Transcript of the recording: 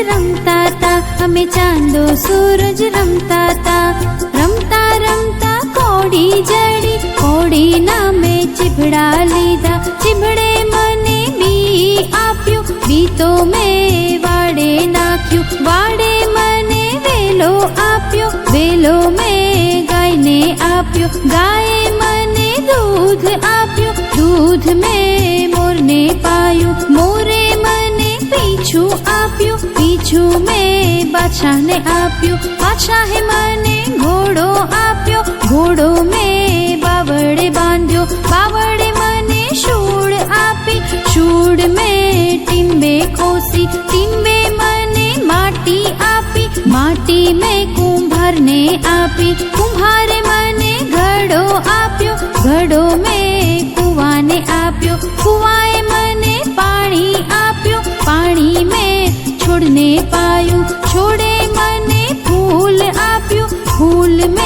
रमता ता, अमे चांदो सूरज रमता ता। रमता रमता कोड़ी जड़ी, कोड़ी नामे चिभड़ा लीधा। चिभड़े मने बी आप्यो, बी तो मैं वाड़े नाख्यो। वाड़े मने वेलो आप्यो, वेलो मैं गाय ने आप्यो। गाये मने दूध आप्यो, दूध में मोर ने पायो। मोरे मने पीछू आप्यो, पीछू में बाछा ने आप्यो। बाछाए मने घोड़ो आप्यो, घोड़ो में बावड़े बांध्यो। बावड़े मने शूळ आपी, शूळ में टीम्बे खोसी। टीम्बे मने माटी आपी, माटी में कुंभार ने आपी। कुंभारे मने घड़ो आप्यो, घड़ो में कुआ ने आप्यो। कुआए मने पानी आप्यो, पानी में छोड़ने पायो। छोड़े मने फूल आप्यो, फूल में